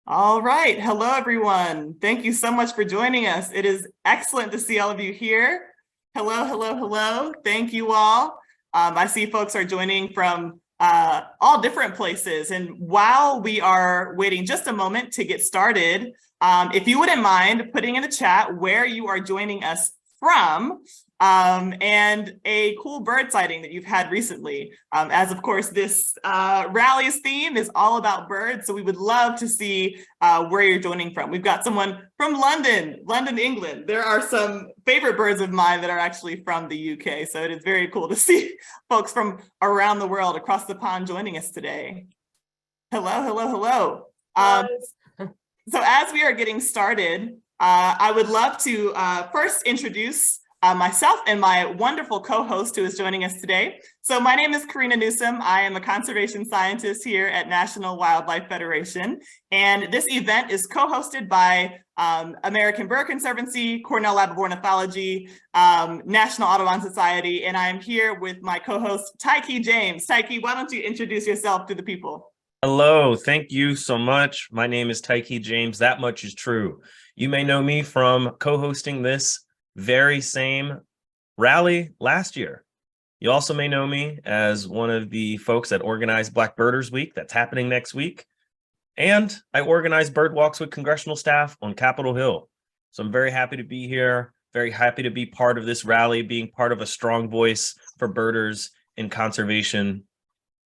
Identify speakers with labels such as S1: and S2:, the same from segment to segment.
S1: All right. Hello, everyone. Thank you so much for joining us. It is excellent to see all of you here. Hello, hello, hello. Thank you all. I see folks are joining from all different places. And while we are waiting just a moment to get started, if you wouldn't mind putting in the chat where you are joining us from, and a cool bird sighting that you've had recently. As of course, this rally's theme is all about birds, so we would love to see where you're joining from. We've got someone from London, England. There are some favorite birds of mine that are actually from the UK, so it is very cool to see folks from around the world, across the pond, joining us today. Hello, hello, hello. So as we are getting started, I would love to first introduce myself and my wonderful co-host who is joining us today. So my name is Karina Newsom. I am a conservation scientist here at National Wildlife Federation. And this event is co-hosted by American Bird Conservancy, Cornell Lab of Ornithology, National Audubon Society, and I'm here with my co-host, Tyke James. Tyke, why don't you introduce yourself to the people?
S2: Hello, thank you so much. My name is Tyke James. That much is true. You may know me from co-hosting this very same rally last year. You also may know me as one of the folks that organized Black Birders Week that's happening next week. And I organize bird walks with congressional staff on Capitol Hill. So I'm very happy to be here, very happy to be part of this rally, being part of a strong voice for birders in conservation.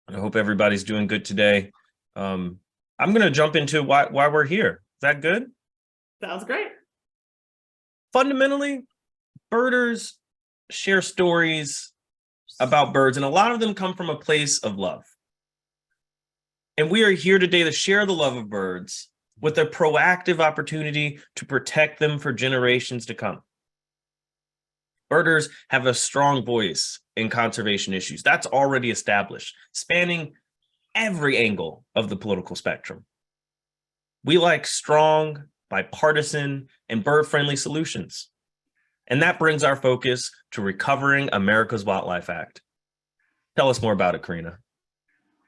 S2: I hope everybody's doing good today. I'm going to jump into why we're here. Is that good?
S1: Sounds great.
S2: Fundamentally, birders share stories about birds, and a lot of them come from a place of love. And we are here today to share the love of birds with a proactive opportunity to protect them for generations to come. Birders have a strong voice in conservation issues. That's already established, spanning every angle of the political spectrum. We like strong, bipartisan, and bird-friendly solutions. And that brings our focus to recovering America's Wildlife Act. Tell us more about it, Karina.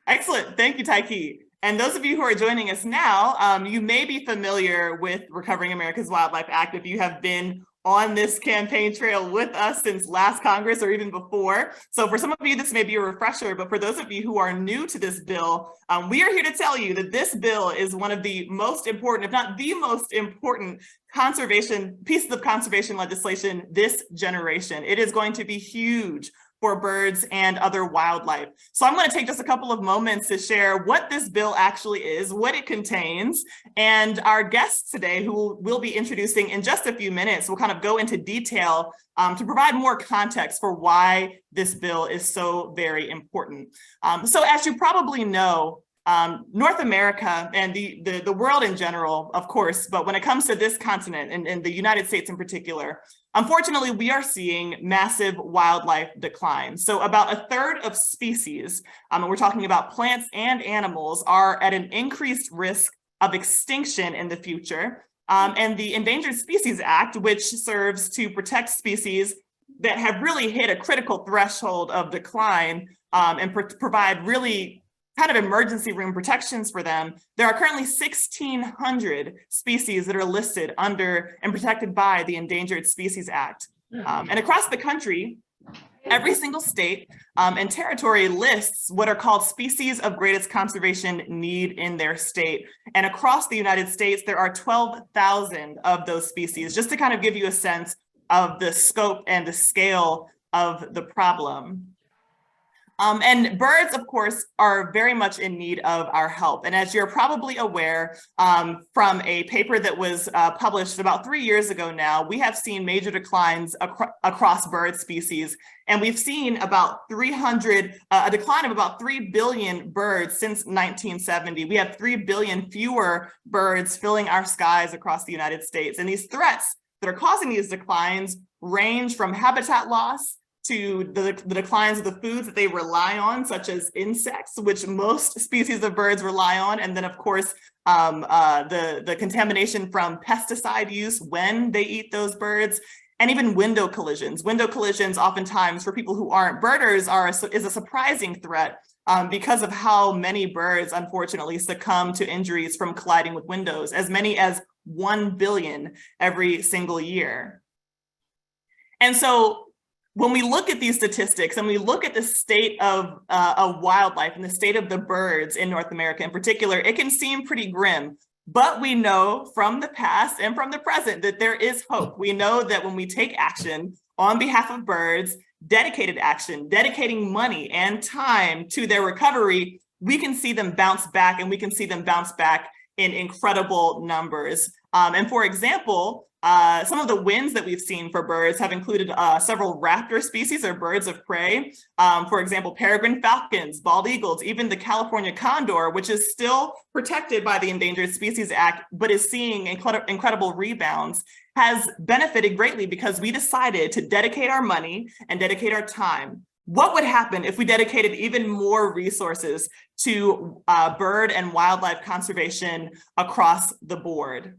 S1: Excellent. Thank you, Tyke. And those of you who are joining us now, you may be familiar with Recovering America's Wildlife Act if you have been on this campaign trail with us since last Congress or even before. So for some of you, this may be a refresher, but for those of you who are new to this bill, we are here to tell you that this bill is one of the most important, if not the most important, pieces of conservation legislation this generation. It is going to be huge for birds and other wildlife. So I'm going to take just a couple of moments to share what this bill actually is, what it contains, and our guests today, who we'll be introducing in just a few minutes, will kind of go into detail to provide more context for why this bill is so very important. So as you probably know, North America and the world in general, of course, but when it comes to this continent and the United States in particular, unfortunately, we are seeing massive wildlife decline. So about a third of species, and we're talking about plants and animals, are at an increased risk of extinction in the future. And the Endangered Species Act, which serves to protect species that have really hit a critical threshold of decline and provide really kind of emergency room protections for them, there are currently 1,600 species that are listed under and protected by the Endangered Species Act. And across the country, every single state and territory lists what are called species of greatest conservation need in their state. And across the United States, there are 12,000 of those species, just to kind of give you a sense of the scope and the scale of the problem. And birds, of course, are very much in need of our help. And as you're probably aware from a paper that was published about 3 years ago now, we have seen major declines across bird species. And we've seen about a decline of about 3 billion birds since 1970. We have 3 billion fewer birds filling our skies across the United States. And these threats that are causing these declines range from habitat loss to the declines of the foods that they rely on, such as insects, which most species of birds rely on. And then, of course, the contamination from pesticide use when they eat those birds, and even window collisions. Window collisions, oftentimes, for people who aren't birders, is a surprising threat because of how many birds unfortunately succumb to injuries from colliding with windows, as many as 1 billion every single year. And so when we look at these statistics and we look at the state of wildlife and the state of the birds in North America in particular, it can seem pretty grim. But we know from the past and from the present that there is hope. We know that when we take action on behalf of birds, dedicated action, dedicating money and time to their recovery, we can see them bounce back, and we can see them bounce back in incredible numbers. And for example, some of the wins that we've seen for birds have included several raptor species or birds of prey. For example, peregrine falcons, bald eagles, even the California condor, which is still protected by the Endangered Species Act, but is seeing incredible rebounds, has benefited greatly because we decided to dedicate our money and dedicate our time. What would happen if we dedicated even more resources to bird and wildlife conservation across the board?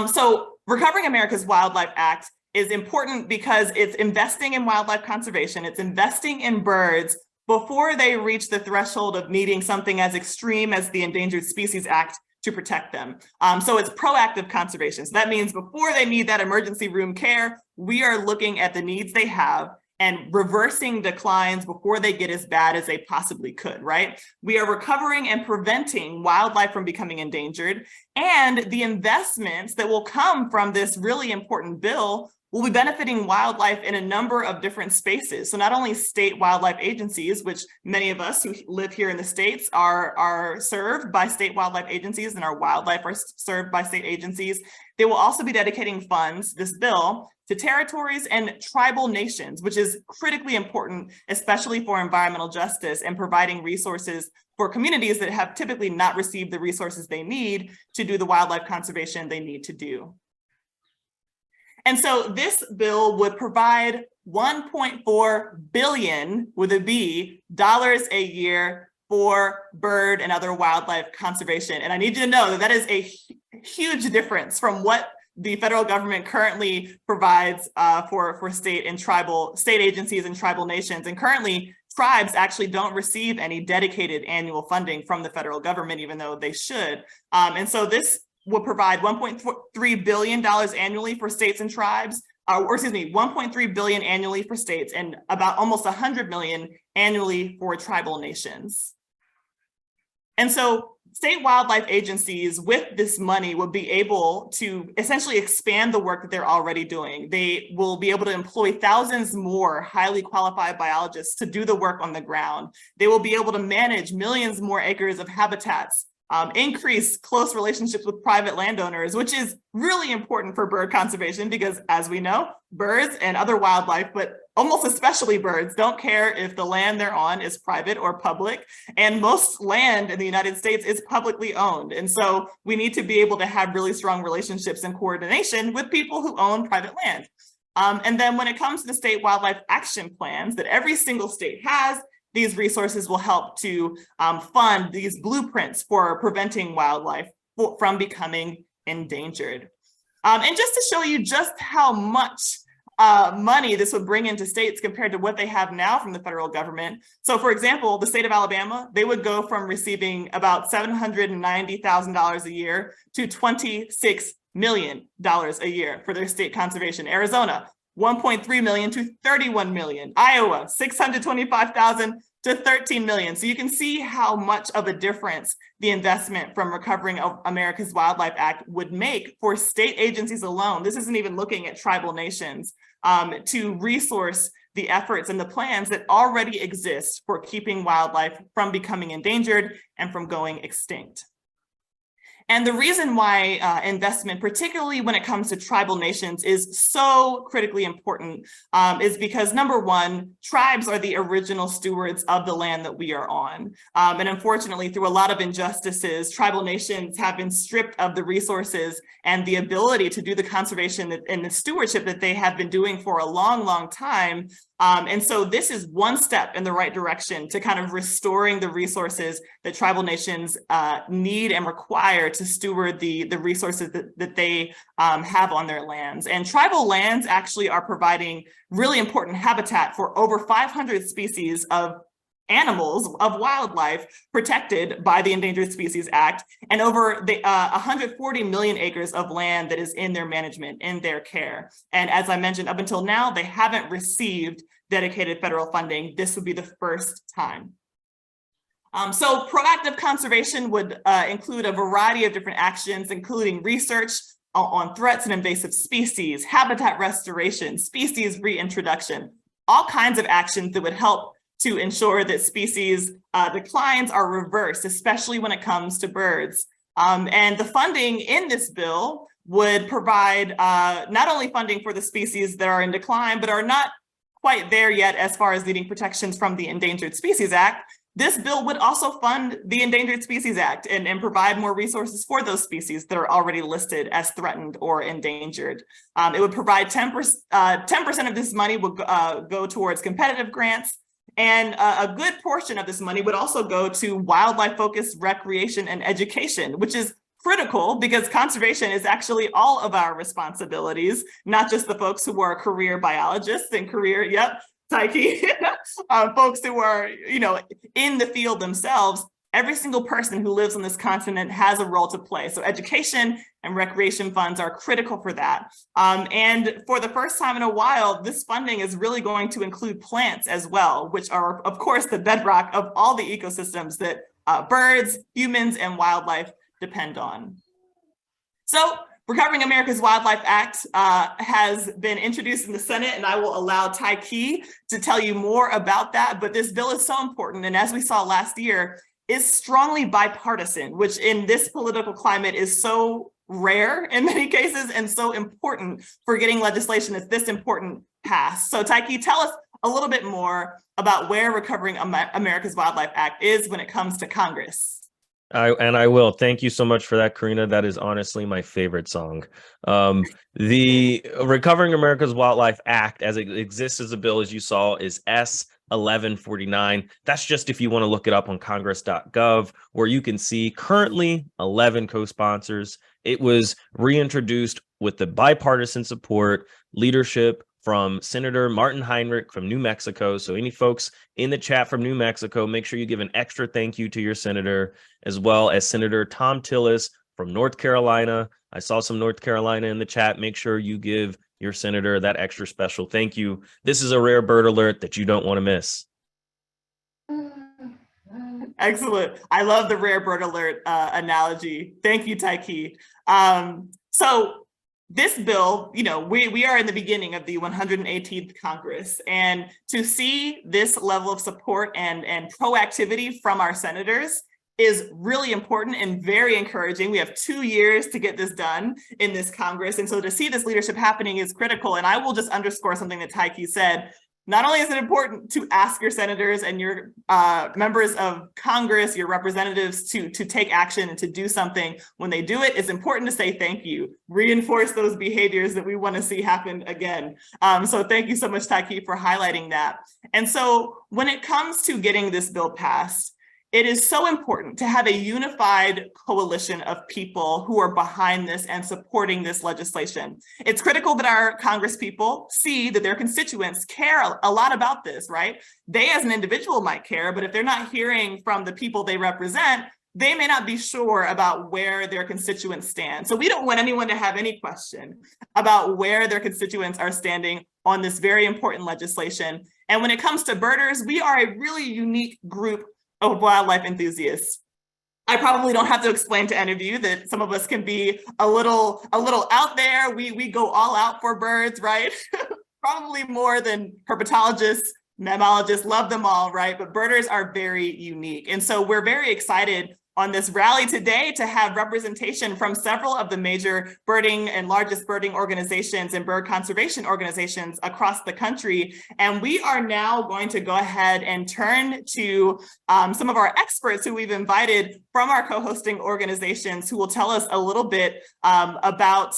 S1: So Recovering America's Wildlife Act is important because it's investing in wildlife conservation. It's investing in birds before they reach the threshold of needing something as extreme as the Endangered Species Act to protect them. So it's proactive conservation. So that means before they need that emergency room care, we are looking at the needs they have and reversing declines before they get as bad as they possibly could, right? We are recovering and preventing wildlife from becoming endangered, and the investments that will come from this really important bill will be benefiting wildlife in a number of different spaces. So not only state wildlife agencies, which many of us who live here in the States are served by state wildlife agencies, and our wildlife are served by state agencies. They will also be dedicating funds, this bill, to territories and tribal nations, which is critically important, especially for environmental justice and providing resources for communities that have typically not received the resources they need to do the wildlife conservation they need to do. And so this bill would provide $1.4 billion, with a B, dollars a year for bird and other wildlife conservation. And I need you to know that that is a huge difference from what the federal government currently provides for state agencies and tribal nations. And currently, tribes actually don't receive any dedicated annual funding from the federal government, even though they should. And so this will provide $1.3 billion annually for states and tribes, or excuse me, $1.3 billion annually for states and about almost $100 million annually for tribal nations. And so state wildlife agencies with this money will be able to essentially expand the work that they're already doing. They will be able to employ thousands more highly qualified biologists to do the work on the ground. They will be able to manage millions more acres of habitats, increase close relationships with private landowners, which is really important for bird conservation because, as we know, birds and other wildlife, but almost especially birds, don't care if the land they're on is private or public. And most land in the United States is publicly owned. And so we need to be able to have really strong relationships and coordination with people who own private land. And then when it comes to the state wildlife action plans that every single state has, these resources will help to fund these blueprints for preventing wildlife from becoming endangered. And just to show you just how much money this would bring into states compared to what they have now from the federal government. So for example, the state of Alabama, they would go from receiving about $790,000 a year to $26 million a year for their state conservation. Arizona, 1.3 million to 31 million. Iowa, 625,000 to 13 million. So you can see how much of a difference the investment from Recovering America's Wildlife Act would make for state agencies alone. This isn't even looking at tribal nations to resource the efforts and the plans that already exist for keeping wildlife from becoming endangered and from going extinct. And the reason why investment, particularly when it comes to tribal nations, is so critically important is because, number one, tribes are the original stewards of the land that we are on. And unfortunately, through a lot of injustices, tribal nations have been stripped of the resources and the ability to do the conservation and the stewardship that they have been doing for a long, long time. And so this is one step in the right direction to kind of restoring the resources that tribal nations need and require to steward the resources that they have on their lands. And tribal lands actually are providing really important habitat for over 500 species of animals, of wildlife protected by the Endangered Species Act, and over the 140 million acres of land that is in their management, in their care. And as I mentioned, up until now, they haven't received dedicated federal funding. This would be the first time. So proactive conservation would include a variety of different actions, including research on threats and invasive species, habitat restoration, species reintroduction, all kinds of actions that would help to ensure that species declines are reversed, especially when it comes to birds. And the funding in this bill would provide not only funding for the species that are in decline, but are not quite there yet as far as needing protections from the Endangered Species Act. This bill would also fund the Endangered Species Act and provide more resources for those species that are already listed as threatened or endangered. It would provide 10% of this money would go towards competitive grants, and a good portion of this money would also go to wildlife-focused recreation and education, which is critical because conservation is actually all of our responsibilities, not just the folks who are career biologists and career, Taiki, folks who are, in the field themselves. Every single person who lives on this continent has a role to play. So education and recreation funds are critical for that. And for the first time in a while, this funding is really going to include plants as well, which are, of course, the bedrock of all the ecosystems that birds, humans, and wildlife depend on. So Recovering America's Wildlife Act has been introduced in the Senate, and I will allow Taiki to tell you more about that. But this bill is so important, and as we saw last year, is strongly bipartisan, which in this political climate is so rare in many cases and so important for getting legislation that's this important passed. So Taiki, tell us a little bit more about where Recovering America's Wildlife Act is when it comes to Congress.
S2: I will. Thank you so much for that, Karina. That is honestly my favorite song. The Recovering America's Wildlife Act, as it exists as a bill, as you saw, is S 1149. That's just if you want to look it up on congress.gov, where you can see currently 11 co-sponsors. It was reintroduced with the bipartisan support, leadership from Senator Martin Heinrich from New Mexico. So any folks in the chat from New Mexico, make sure you give an extra thank you to your senator, as well as Senator Tom Tillis from North Carolina. I saw some North Carolina in the chat. Make sure you give your senator that extra special thank you. This is a rare bird alert that you don't want to miss.
S1: Excellent. I love the rare bird alert analogy. Thank you, Taiki. So this bill, we are in the beginning of the 118th Congress, and to see this level of support and proactivity from our senators is really important and very encouraging. We have 2 years to get this done in this Congress, and so to see this leadership happening is critical. And I will just underscore something that Taiki said. Not only is it important to ask your senators and your members of Congress, your representatives to take action and to do something. When they do it, it's important to say thank you, reinforce those behaviors that we want to see happen again. So thank you so much, Taiki, for highlighting that. And so when it comes to getting this bill passed, it is so important to have a unified coalition of people who are behind this and supporting this legislation. It's critical that our Congress people see that their constituents care a lot about this, right? They as an individual might care, but if they're not hearing from the people they represent, they may not be sure about where their constituents stand. So we don't want anyone to have any question about where their constituents are standing on this very important legislation. And when it comes to birders, we are a really unique group of wildlife enthusiasts. I probably don't have to explain to any of you that some of us can be a little out there. We go all out for birds, right? Probably more than herpetologists, mammalogists, love them all, right? But birders are very unique. And so we're very excited on this rally today to have representation from several of the major birding and largest birding organizations and bird conservation organizations across the country. And we are now going to go ahead and turn to some of our experts who we've invited from our co-hosting organizations who will tell us a little bit about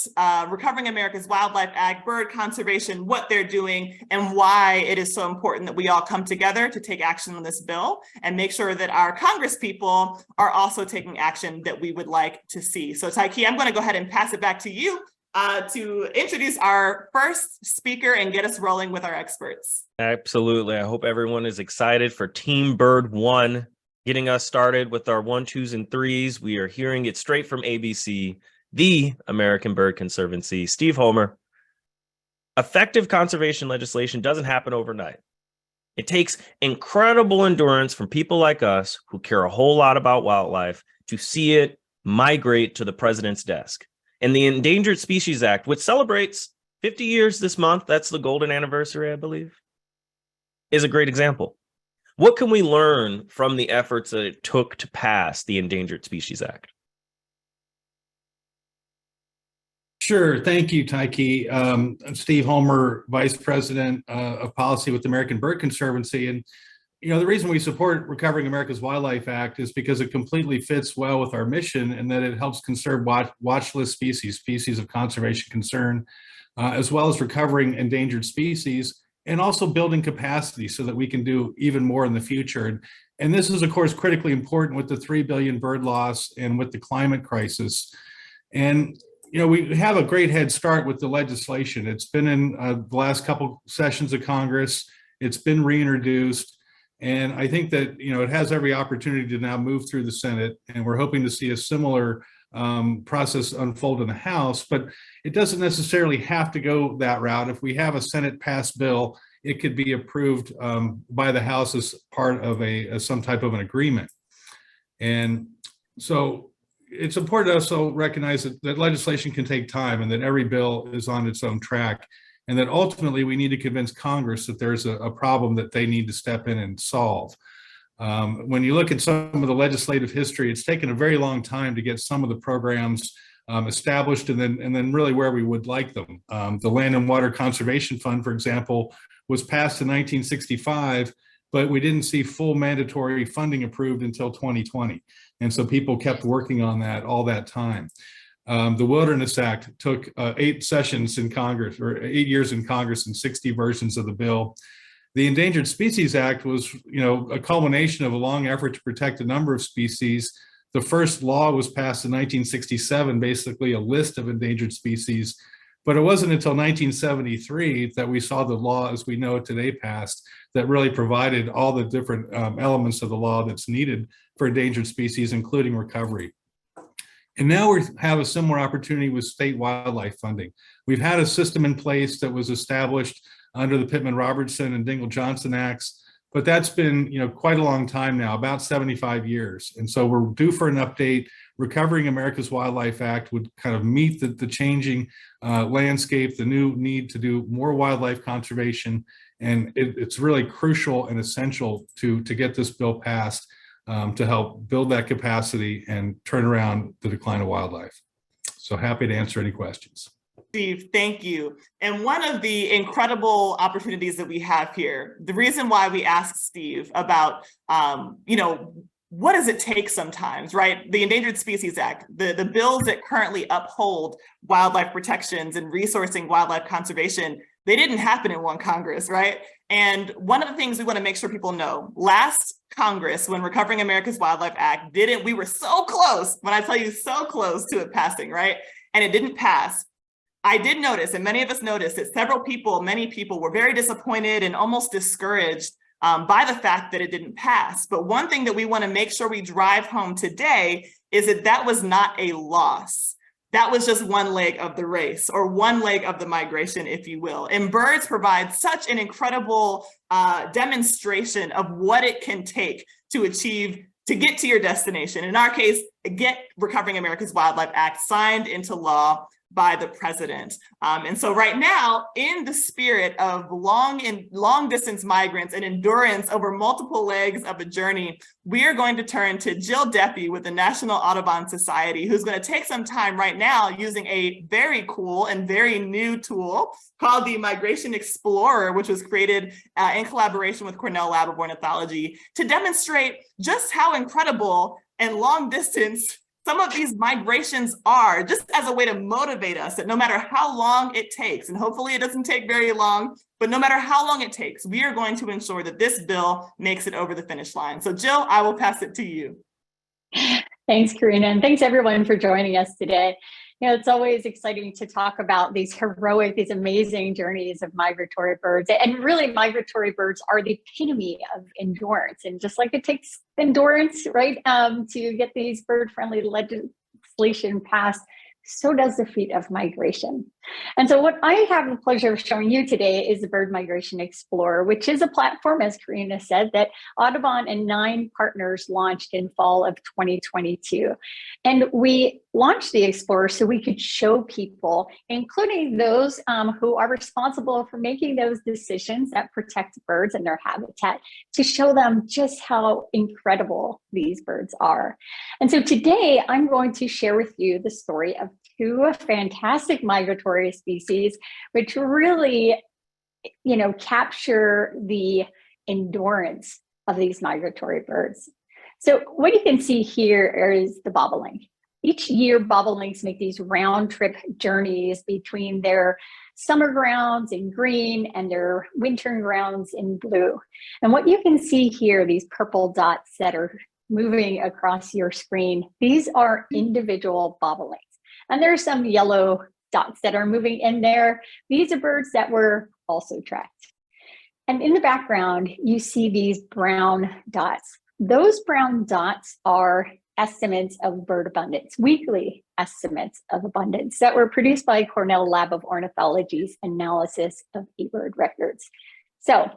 S1: Recovering America's Wildlife Act, bird conservation, what they're doing, and why it is so important that we all come together to take action on this bill and make sure that our Congress people are also taking action that we would like to see. So Taiki, I'm going to go ahead and pass it back to you to introduce our first speaker and get us rolling with our experts.
S2: Absolutely. I hope everyone is excited for Team Bird 1, getting us started with our 1, 2s, and 3s. We are hearing it straight from ABC, the American Bird Conservancy. Steve Homer. Effective conservation legislation doesn't happen overnight. It takes incredible endurance from people like us who care a whole lot about wildlife to see it migrate to the president's desk. And the Endangered Species Act, which celebrates 50 years this month, that's the golden anniversary, I believe, is a great example. What can we learn from the efforts that it took to pass the Endangered Species Act?
S3: Sure. Thank you, Tyke. I'm Steve Homer, Vice President of Policy with the American Bird Conservancy. And, the reason we support Recovering America's Wildlife Act is because it completely fits well with our mission and that it helps conserve watch list species of conservation concern, as well as recovering endangered species and also building capacity so that we can do even more in the future. And this is, of course, critically important with the 3 billion bird loss and with the climate crisis. And we have a great head start with the legislation. It's been in the last couple sessions of Congress. It's been reintroduced. And I think that, it has every opportunity to now move through the Senate. And we're hoping to see a similar process unfold in the House. But it doesn't necessarily have to go that route. If we have a Senate passed bill, it could be approved by the House as part of some type of an agreement. And so it's important to also recognize that legislation can take time and that every bill is on its own track, and that ultimately we need to convince Congress that there's a problem that they need to step in and solve. When you look at some of the legislative history, it's taken a very long time to get some of the programs established and then really where we would like them. The Land and Water Conservation Fund, for example, was passed in 1965, but we didn't see full mandatory funding approved until 2020. And so people kept working on that all that time. The Wilderness Act took 8 sessions in Congress, or 8 years in Congress, and 60 versions of the bill. The Endangered Species Act was, a culmination of a long effort to protect a number of species. The first law was passed in 1967, basically a list of endangered species. But it wasn't until 1973 that we saw the law as we know it today passed that really provided all the different elements of the law that's needed for endangered species, including recovery. And now we have a similar opportunity with state wildlife funding. We've had a system in place that was established under the Pittman-Robertson and Dingell-Johnson Acts, but that's been quite a long time now, about 75 years. And so we're due for an update. Recovering America's Wildlife Act would kind of meet the changing landscape, the new need to do more wildlife conservation. And it's really crucial and essential to get this bill passed to help build that capacity and turn around the decline of wildlife. So happy to answer any questions.
S1: Steve, thank you. And one of the incredible opportunities that we have here, the reason why we asked Steve about, what does it take sometimes, right? The Endangered Species Act, the bills that currently uphold wildlife protections and resourcing wildlife conservation, they didn't happen in one Congress, right? And one of the things we want to make sure people know, last Congress, when Recovering America's Wildlife Act we were so close, when I tell you so close to it passing, right? And it didn't pass. I did notice, and many of us noticed, that many people were very disappointed and almost discouraged by the fact that it didn't pass. But one thing that we want to make sure we drive home today is that was not a loss. That was just one leg of the race, or one leg of the migration, if you will. And birds provide such an incredible demonstration of what it can take to get to your destination. In our case, get Recovering America's Wildlife Act signed into law by the president. And so right now, in the spirit of long distance migrants and endurance over multiple legs of a journey, we are going to turn to Jill Deppy with the National Audubon Society, who's going to take some time right now using a very cool and very new tool called the Migration Explorer, which was created in collaboration with Cornell Lab of Ornithology, to demonstrate just how incredible and long distance some of these migrations are, just as a way to motivate us that no matter how long it takes, and hopefully it doesn't take very long, but no matter how long it takes, we are going to ensure that this bill makes it over the finish line. So Jill, I will pass it to you.
S4: Thanks, Karina, and thanks everyone for joining us today. It's always exciting to talk about these heroic, these amazing journeys of migratory birds. And really, migratory birds are the epitome of endurance. And just like it takes endurance, right, to get these bird-friendly legislation passed, so does the feat of migration. And so what I have the pleasure of showing you today is the Bird Migration Explorer, which is a platform, as Karina said, that Audubon and 9 partners launched in fall of 2022. And we launched the Explorer so we could show people, including those who are responsible for making those decisions that protect birds and their habitat, to show them just how incredible these birds are. And so today I'm going to share with you the story of 2 fantastic migratory species, which really, capture the endurance of these migratory birds. So what you can see here is the bobolink. Each year, bobolinks make these round trip journeys between their summer grounds in green and their winter grounds in blue. And what you can see here, these purple dots that are moving across your screen, these are individual bobolinks. And there are some yellow dots that are moving in there. These are birds that were also tracked. And in the background, you see these brown dots. Those brown dots are estimates of bird abundance, weekly estimates of abundance that were produced by Cornell Lab of Ornithology's analysis of eBird records. So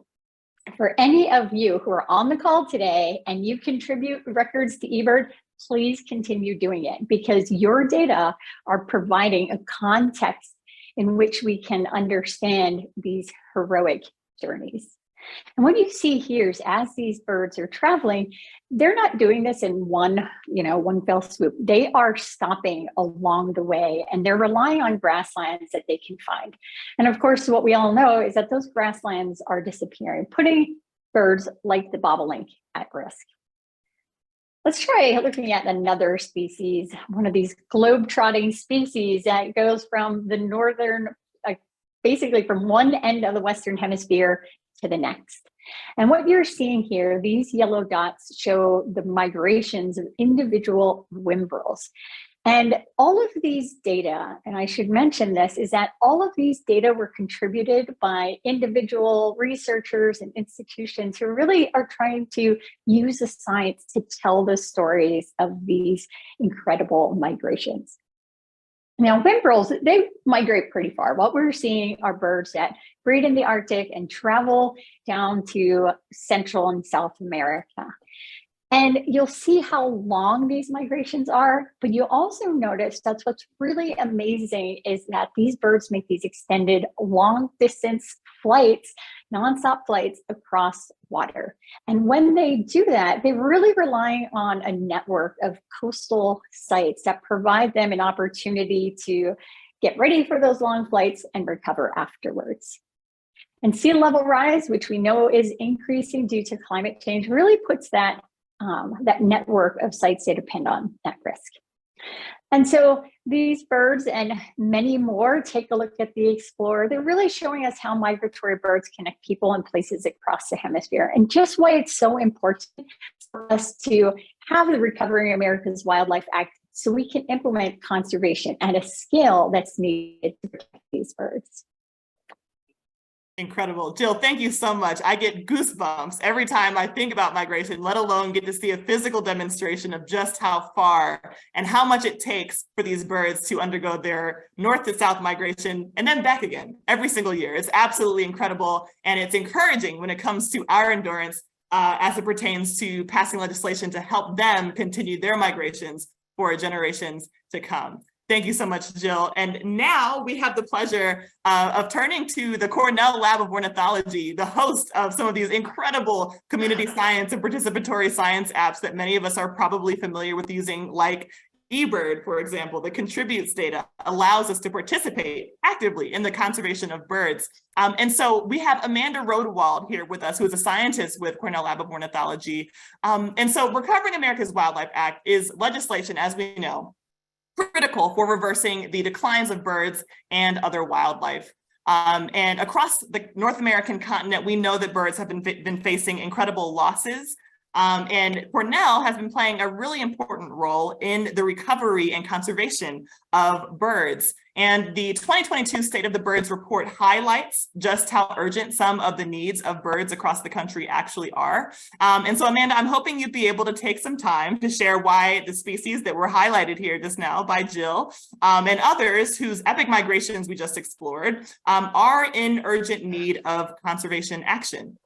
S4: for any of you who are on the call today and you contribute records to eBird, please continue doing it, because your data are providing a context in which we can understand these heroic journeys. And what you see here is, as these birds are traveling, they're not doing this in one fell swoop. They are stopping along the way, and they're relying on grasslands that they can find. And of course, what we all know is that those grasslands are disappearing, putting birds like the bobolink at risk. Let's try looking at another species, one of these globe-trotting species that goes from the northern, basically from one end of the Western Hemisphere to the next. And what you're seeing here, these yellow dots show the migrations of individual whimbrels. And all of these data, and I should mention this, is that all of these data were contributed by individual researchers and institutions who really are trying to use the science to tell the stories of these incredible migrations. Now, whimbrels, they migrate pretty far. What we're seeing are birds that breed in the Arctic and travel down to Central and South America. And you'll see how long these migrations are, but you also notice that's what's really amazing is that these birds make these extended long distance flights, nonstop flights across water. And when they do that, they're really relying on a network of coastal sites that provide them an opportunity to get ready for those long flights and recover afterwards. And sea level rise, which we know is increasing due to climate change, really puts that network of sites they depend on at risk. And so these birds and many more, take a look at the Explorer. They're really showing us how migratory birds connect people and places across the hemisphere, and just why it's so important for us to have the Recovering America's Wildlife Act so we can implement conservation at a scale that's needed to protect these birds.
S1: Incredible. Jill, thank you so much. I get goosebumps every time I think about migration, let alone get to see a physical demonstration of just how far and how much it takes for these birds to undergo their north to south migration and then back again every single year. It's absolutely incredible. And it's encouraging when it comes to our endurance as it pertains to passing legislation to help them continue their migrations for generations to come. Thank you so much, Jill. And now we have the pleasure of turning to the Cornell Lab of Ornithology, the host of some of these incredible community science and participatory science apps that many of us are probably familiar with using, like eBird, for example, that contributes data, allows us to participate actively in the conservation of birds. And so we have Amanda Rodewald here with us, who is a scientist with Cornell Lab of Ornithology. And so Recovering America's Wildlife Act is legislation, as we know, critical for reversing the declines of birds and other wildlife. And across the North American continent, we know that birds have been facing incredible losses And Cornell has been playing a really important role in the recovery and conservation of birds. And the 2022 State of the Birds report highlights just how urgent some of the needs of birds across the country actually are. And so, Amanda, I'm hoping you'd be able to take some time to share why the species that were highlighted here just now by Jill and others whose epic migrations we just explored are in urgent need of conservation action.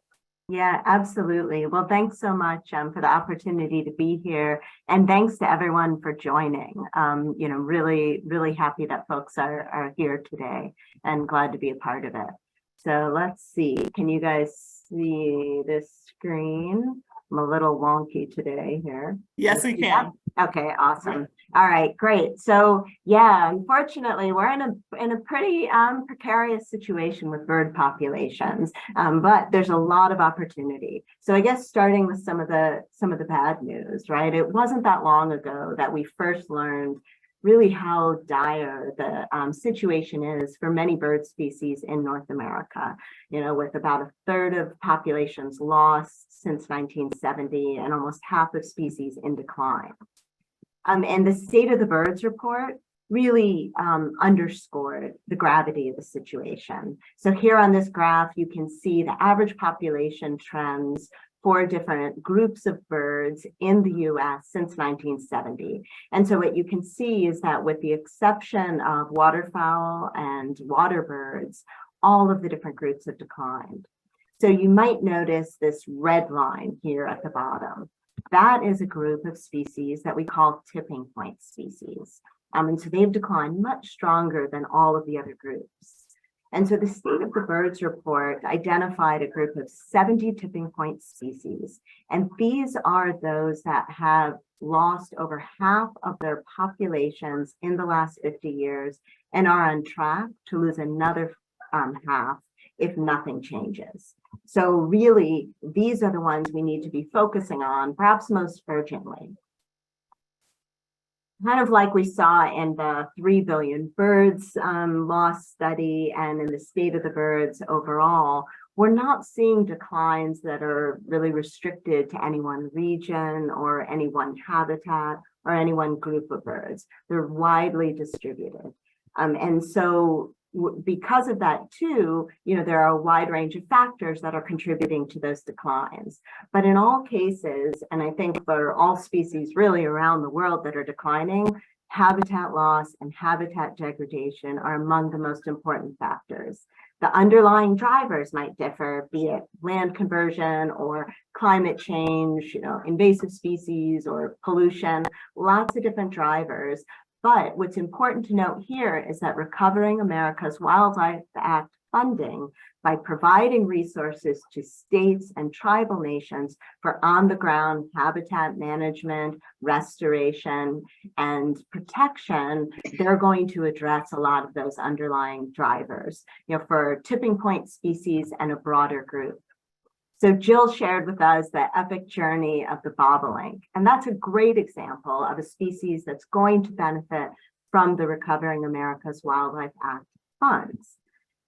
S5: Yeah, absolutely. Well, thanks so much for the opportunity to be here. And thanks to everyone for joining. Really, really happy that folks are here today and glad to be a part of it. So let's see. Can you guys see this screen? I'm a little wonky today here.
S1: Yes, we can.
S5: Okay, awesome. All right, great. So yeah, unfortunately, we're in a pretty precarious situation with bird populations, but there's a lot of opportunity. So I guess starting with some of the bad news, right? It wasn't that long ago that we first learned really how dire the situation is for many bird species in North America, with about a third of populations lost since 1970 and almost half of species in decline. And the State of the Birds report really underscored the gravity of the situation. So here on this graph, you can see the average population trends for different groups of birds in the US since 1970. And so what you can see is that with the exception of waterfowl and water birds, all of the different groups have declined. So you might notice this red line here at the bottom. That is a group of species that we call tipping point species. And so they've declined much stronger than all of the other groups. And so the State of the Birds report identified a group of 70 tipping point species. And these are those that have lost over half of their populations in the last 50 years and are on track to lose another half if nothing changes. So really, these are the ones we need to be focusing on, perhaps most urgently. Kind of like we saw in the 3 billion birds loss study and in the State of the Birds overall, we're not seeing declines that are really restricted to any one region or any one habitat or any one group of birds. They're widely distributed. And so because of that too, there are a wide range of factors that are contributing to those declines. But in all cases, and I think for all species really around the world that are declining, habitat loss and habitat degradation are among the most important factors. The underlying drivers might differ, be it land conversion or climate change, invasive species or pollution, lots of different drivers. But what's important to note here is that Recovering America's Wildlife Act funding, by providing resources to states and tribal nations for on-the-ground habitat management, restoration, and protection, they're going to address a lot of those underlying drivers, for tipping point species and a broader group. So Jill shared with us the epic journey of the bobolink, and that's a great example of a species that's going to benefit from the Recovering America's Wildlife Act funds.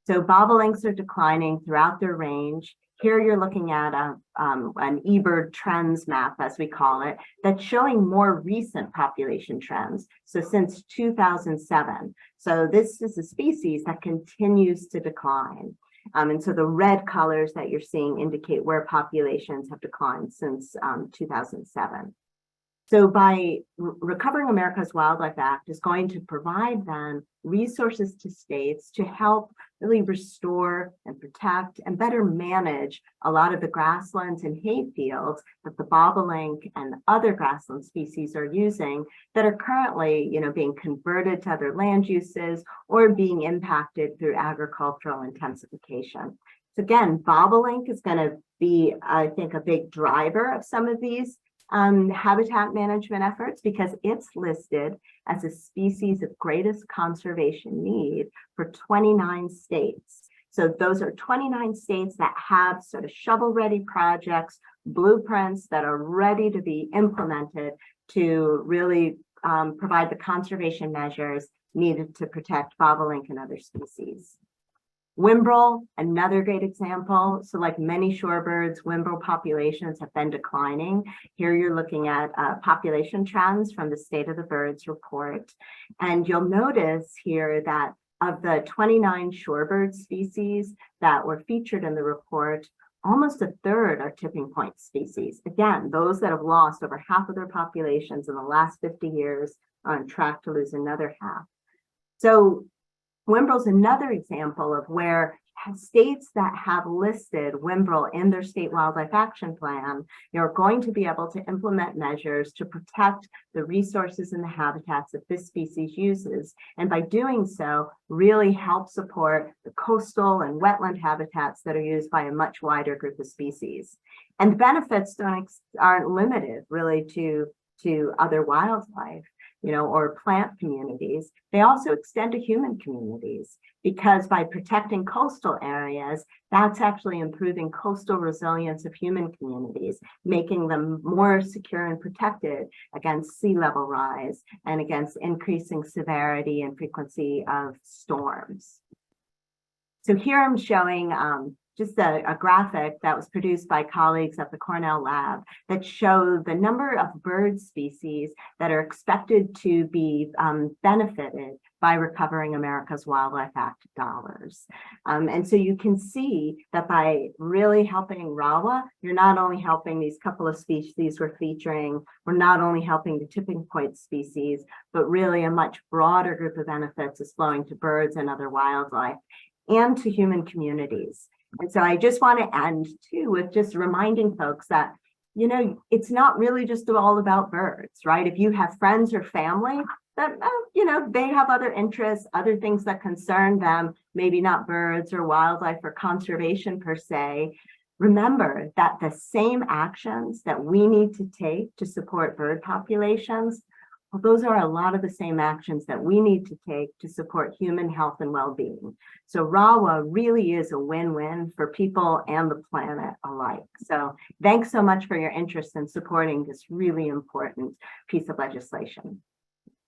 S5: So bobolinks are declining throughout their range. Here you're looking at an eBird trends map, as we call it, that's showing more recent population trends. So since 2007. So this is a species that continues to decline. And so the red colors that you're seeing indicate where populations have declined since 2007. So by Recovering America's Wildlife Act is going to provide then resources to states to help really restore and protect and better manage a lot of the grasslands and hayfields that the bobolink and other grassland species are using that are currently, being converted to other land uses or being impacted through agricultural intensification. So again, bobolink is going to be, I think, a big driver of some of these habitat management efforts because it's listed as a species of greatest conservation need for 29 states. So those are 29 states that have sort of shovel-ready projects, blueprints that are ready to be implemented to really provide the conservation measures needed to protect bobolink and other species. Whimbrel, another great example. So like many shorebirds, whimbrel populations have been declining. Here you're looking at population trends from the State of the Birds report. And you'll notice here that of the 29 shorebird species that were featured in the report, almost a third are tipping point species. Again, those that have lost over half of their populations in the last 50 years are on track to lose another half. So Whimbrel's another example of where states that have listed whimbrel in their state wildlife action plan, you're going to be able to implement measures to protect the resources and the habitats that this species uses. And by doing so, really help support the coastal and wetland habitats that are used by a much wider group of species. And the benefits aren't limited really to other wildlife, or plant communities. They also extend to human communities, because by protecting coastal areas, that's actually improving coastal resilience of human communities, making them more secure and protected against sea level rise and against increasing severity and frequency of storms. So here I'm showing just a graphic that was produced by colleagues at the Cornell lab that show the number of bird species that are expected to be benefited by Recovering America's Wildlife Act dollars. And so you can see that by really helping RAWA, you're not only helping these couple of species we're featuring, we're not only helping the tipping point species, but really a much broader group of benefits is flowing to birds and other wildlife and to human communities. And so I just want to end too with just reminding folks that, it's not really just all about birds, right? If you have friends or family that, they have other interests, other things that concern them, maybe not birds or wildlife or conservation per se, remember that the same actions that we need to take to support bird populations, well, those are a lot of the same actions that we need to take to support human health and well-being. So RAWA really is a win-win for people and the planet alike. So thanks so much for your interest in supporting this really important piece of legislation.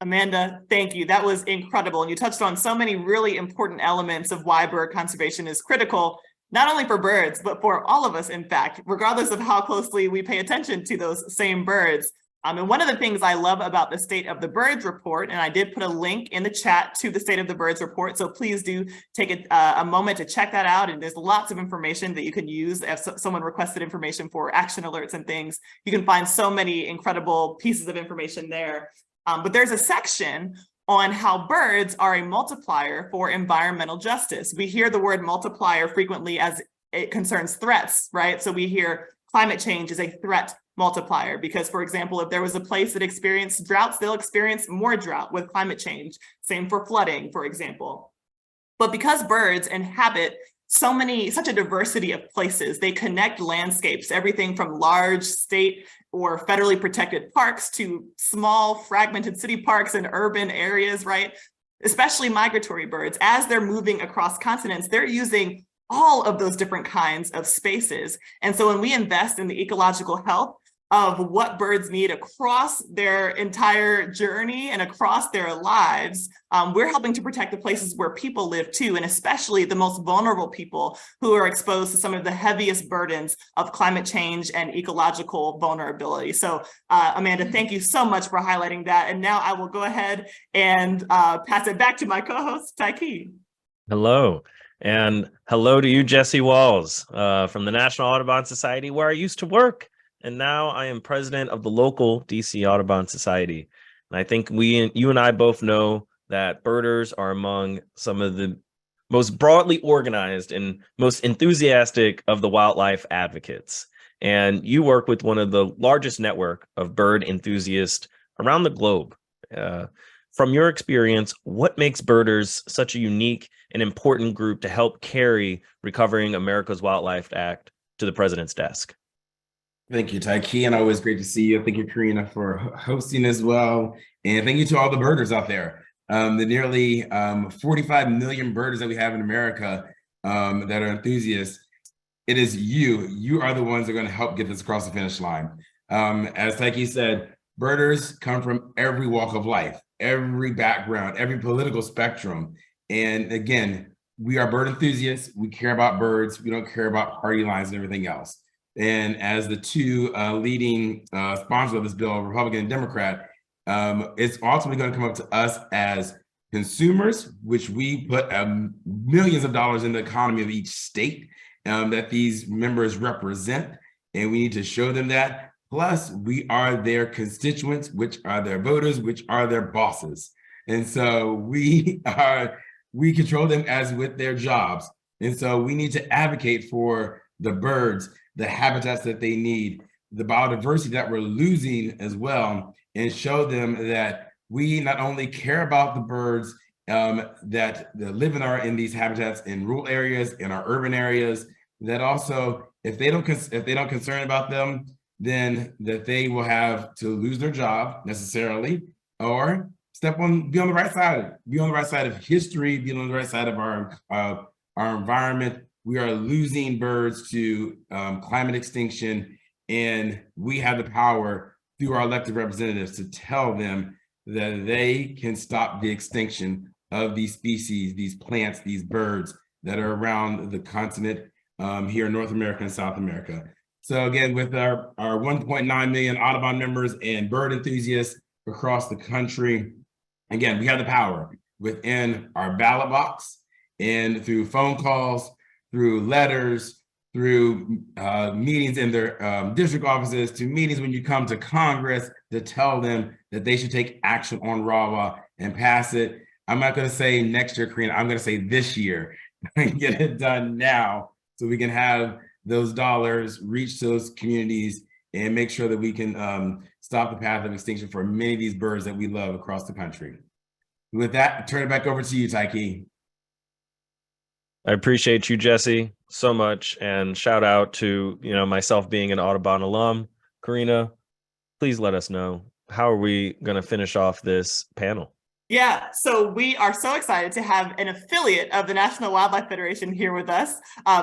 S1: Amanda, thank you. That was incredible. And you touched on so many really important elements of why bird conservation is critical, not only for birds, but for all of us, in fact, regardless of how closely we pay attention to those same birds. And one of the things I love about the State of the Birds report, and I did put a link in the chat to the State of the Birds report, so please do take a moment to check that out. And there's lots of information that you can use if someone requested information for action alerts and things. You can find so many incredible pieces of information there. But there's a section on how birds are a multiplier for environmental justice. We hear the word multiplier frequently as it concerns threats, right? So we hear climate change is a threat multiplier because, for example, if there was a place that experienced droughts, they'll experience more drought with climate change. Same for flooding, for example. But because birds inhabit such a diversity of places, they connect landscapes, everything from large state or federally protected parks to small fragmented city parks and urban areas, right? Especially migratory birds, as they're moving across continents, they're using all of those different kinds of spaces. And so when we invest in the ecological health of what birds need across their entire journey and across their lives, we're helping to protect the places where people live too, and especially the most vulnerable people who are exposed to some of the heaviest burdens of climate change and ecological vulnerability. So Amanda, thank you so much for highlighting that. And now I will go ahead and pass it back to my co-host, Taiki.
S2: Hello. And hello to you, Jesse Walls, from the National Audubon Society, where I used to work. And now I am president of the local DC Audubon Society. And I think you and I both know that birders are among some of the most broadly organized and most enthusiastic of the wildlife advocates. And you work with one of the largest network of bird enthusiasts around the globe. From your experience, what makes birders such a unique and important group to help carry Recovering America's Wildlife Act to the president's desk?
S6: Thank you, Taiki, and always great to see you. Thank you, Karina, for hosting as well. And thank you to all the birders out there. The nearly 45 million birders that we have in America that are enthusiasts. It is you are the ones that are going to help get this across the finish line. As Taiki said, birders come from every walk of life, every background, every political spectrum. And again, we are bird enthusiasts. We care about birds. We don't care about party lines and everything else. And as the two leading sponsors of this bill, Republican and Democrat, it's ultimately going to come up to us as consumers, which we put millions of dollars in the economy of each state that these members represent. And we need to show them that. Plus, we are their constituents, which are their voters, which are their bosses. And so we control them as with their jobs. And so we need to advocate for the birds, the habitats that they need, the biodiversity that we're losing as well, and show them that we not only care about the birds that live in these habitats in rural areas, in our urban areas, that also if they don't concern about them, then that they will have to lose their job necessarily, or be on the right side of history, be on the right side of our environment. We are losing birds to climate extinction, and we have the power through our elected representatives to tell them that they can stop the extinction of these species, these plants, these birds that are around the continent here in North America and South America. So again, with our 1.9 million Audubon members and bird enthusiasts across the country, again, we have the power within our ballot box and through phone calls, through letters, through meetings in their district offices, to meetings when you come to Congress, to tell them that they should take action on RAWA and pass it. I'm not going to say next year, Karina, I'm going to say this year and get it done now so we can have those dollars reach those communities and make sure that we can stop the path of extinction for many of these birds that we love across the country. With that, I turn it back over to you, Taiki.
S2: I appreciate you, Jesse, so much. And shout out to, myself being an Audubon alum. Karina, please let us know, how are we going to finish off this panel?
S1: Yeah, so we are so excited to have an affiliate of the National Wildlife Federation here with us,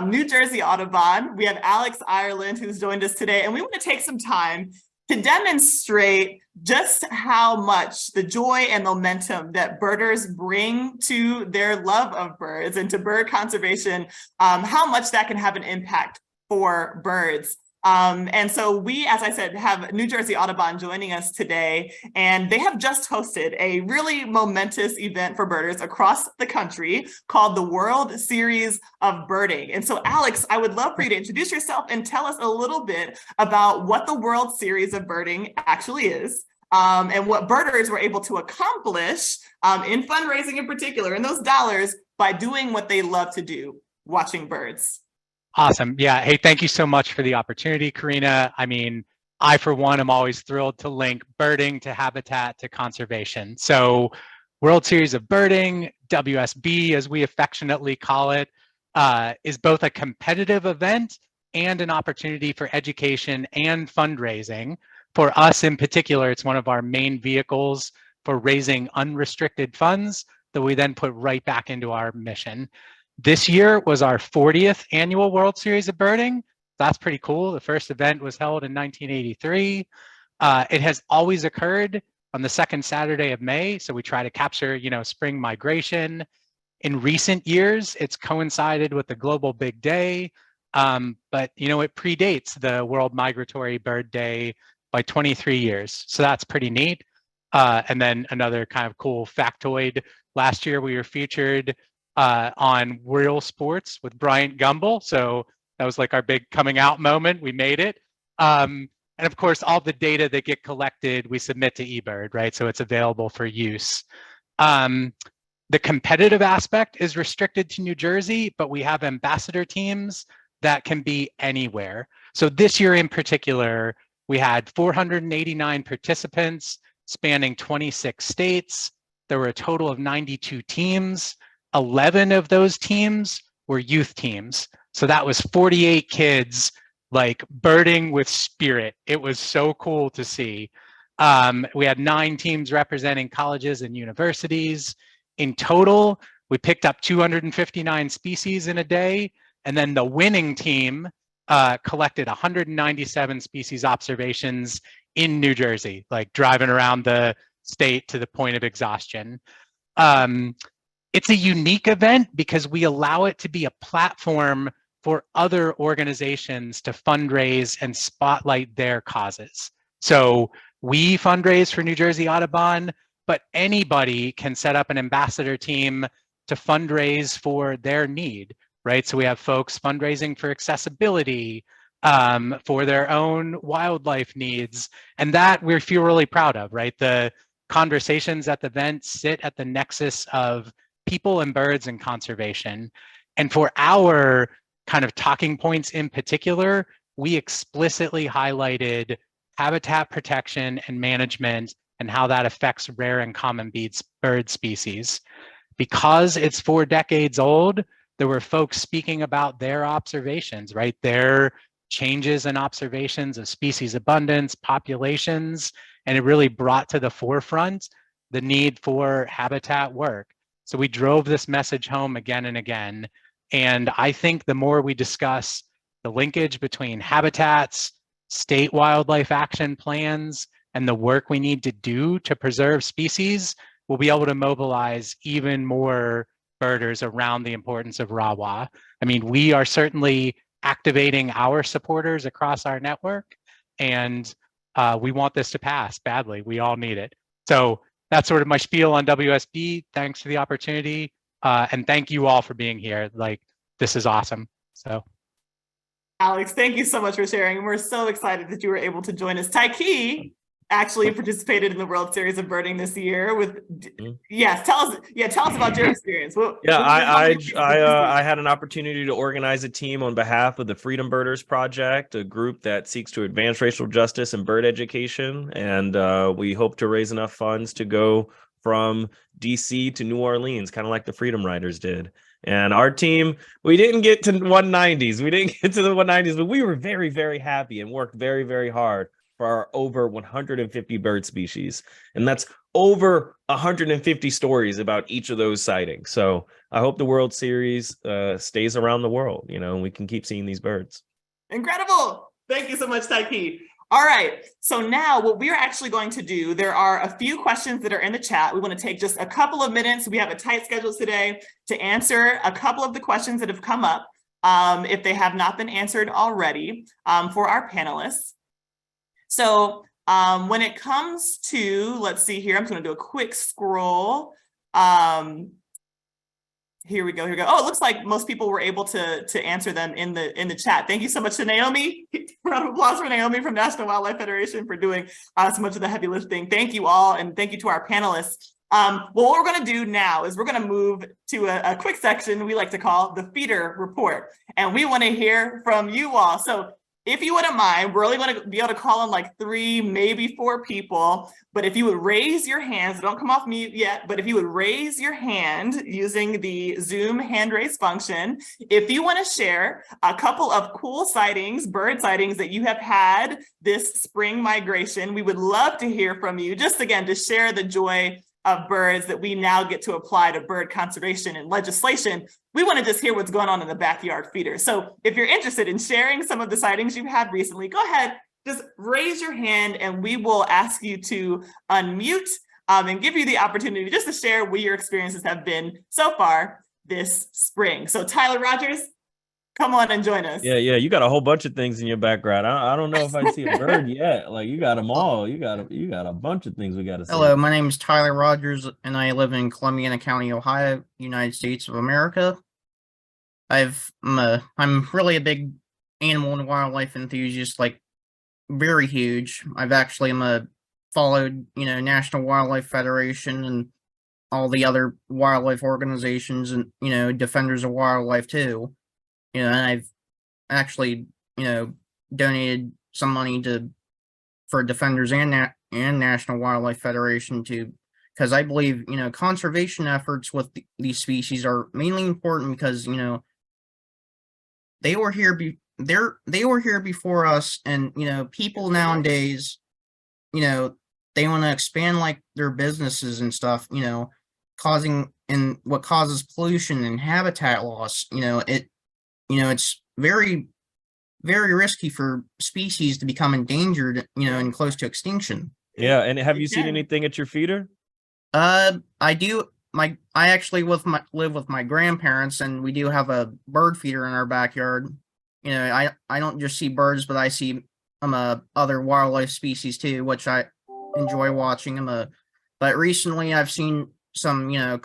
S1: New Jersey Audubon. We have Alex Ireland, who's joined us today, and we want to take some time to demonstrate just how much the joy and momentum that birders bring to their love of birds and to bird conservation, how much that can have an impact for birds. And so we, as I said, have New Jersey Audubon joining us today, and they have just hosted a really momentous event for birders across the country called the World Series of Birding. And so, Alex, I would love for you to introduce yourself and tell us a little bit about what the World Series of Birding actually is, and what birders were able to accomplish in fundraising in particular, and those dollars by doing what they love to do, watching birds.
S7: Awesome. Yeah. Hey, thank you so much for the opportunity, Karina. I mean, I, for one, am always thrilled to link birding to habitat to conservation. So World Series of Birding, WSB, as we affectionately call it, is both a competitive event and an opportunity for education and fundraising. For us in particular, it's one of our main vehicles for raising unrestricted funds that we then put right back into our mission. This year was our 40th annual World Series of Birding. That's pretty cool. The first event was held in 1983. It has always occurred on the second Saturday of May, so we try to capture, spring migration. In recent years, it's coincided with the Global Big Day, but it predates the World Migratory Bird Day by 23 years, so that's pretty neat. And then another kind of cool factoid: last year we were featured on Real Sports with Bryant Gumbel. So that was like our big coming out moment. We made it. And of course, all the data that get collected, we submit to eBird, right? So it's available for use. The competitive aspect is restricted to New Jersey, but we have ambassador teams that can be anywhere. So this year in particular, we had 489 participants spanning 26 states. There were a total of 92 teams. 11 of those teams were youth teams. So that was 48 kids like birding with spirit. It was so cool to see. We had 9 teams representing colleges and universities. In total, we picked up 259 species in a day. And then the winning team collected 197 species observations in New Jersey, like driving around the state to the point of exhaustion. it's a unique event because we allow it to be a platform for other organizations to fundraise and spotlight their causes. So we fundraise for New Jersey Audubon, but anybody can set up an ambassador team to fundraise for their need, right? So we have folks fundraising for accessibility, for their own wildlife needs, and that we feel really proud of, right? The conversations at the event sit at the nexus of people and birds and conservation. And for our kind of talking points in particular, we explicitly highlighted habitat protection and management and how that affects rare and common bird species. Because it's 4 decades old, there were folks speaking about their observations, right? Their changes and observations of species abundance, populations, and it really brought to the forefront the need for habitat work. So we drove this message home again and again. And I think the more we discuss the linkage between habitats, state wildlife action plans, and the work we need to do to preserve species, we'll be able to mobilize even more birders around the importance of RAWA. I mean, we are certainly activating our supporters across our network, and we want this to pass badly. We all need it. So that's sort of my spiel on WSB. Thanks for the opportunity. And thank you all for being here. Like, this is awesome. So,
S1: Alex, thank you so much for sharing. We're so excited that you were able to join us. Tyke actually participated in the World Series of Birding this year with, yes, tell us about your experience.
S2: I had an opportunity to organize a team on behalf of the Freedom Birders Project, a group that seeks to advance racial justice and bird education. And we hope to raise enough funds to go from DC to New Orleans, kind of like the Freedom Riders did. And our team, we didn't get to 190s. We didn't get to the 190s, but we were very, very happy and worked very, very hard for our over 150 bird species. And that's over 150 stories about each of those sightings. So I hope the World Series stays around the world, and we can keep seeing these birds.
S1: Incredible. Thank you so much, Tyke. All right, so now what we're actually going to do, there are a few questions that are in the chat. We want to take just a couple of minutes. We have a tight schedule today to answer a couple of the questions that have come up, if they have not been answered already, for our panelists. So when it comes to, let's see here, I'm just going to do a quick scroll. Here we go. Oh, it looks like most people were able to answer them in the chat. Thank you so much to Naomi. Round of applause for Naomi from National Wildlife Federation for doing so much of the heavy lifting. Thank you all, and thank you to our panelists. What we're going to do now is we're going to move to a quick section we like to call the feeder report, and we want to hear from you all. So if you wouldn't mind, we're only going to be able to call on like 3, maybe 4 people. But if you would raise your hands, don't come off mute yet, but if you would raise your hand using the Zoom hand raise function, if you want to share a couple of cool sightings, bird sightings that you have had this spring migration, we would love to hear from you. Just again, to share the joy of birds that we now get to apply to bird conservation and legislation. We want to just hear what's going on in the backyard feeder. So if you're interested in sharing some of the sightings you've had recently, go ahead, just raise your hand and we will ask you to unmute and give you the opportunity just to share what your experiences have been so far this spring. So Tyler Rogers, come on and join us.
S2: Yeah, you got a whole bunch of things in your background. I don't know if I see a bird yet. Like, you got them all. You got a bunch of things we got to see.
S8: Hello, my name is Tyler Rogers, and I live in Columbiana County, Ohio, United States of America. I'm really a big animal and wildlife enthusiast, like very huge. I've actually followed, National Wildlife Federation and all the other wildlife organizations and, defenders of wildlife too. And I've actually, donated some money for defenders and National Wildlife Federation because I believe, conservation efforts with these species are mainly important because, they were here before us, and people nowadays, they want to expand like their businesses and stuff, and what causes pollution and habitat loss. It's very, very risky for species to become endangered, and close to extinction.
S2: Yeah, and have you seen anything at your feeder?
S8: I do I actually live with my grandparents, and we do have a bird feeder in our backyard. You know, I don't just see birds, but I see other wildlife species too, which I enjoy watching. But recently I've seen some, you know,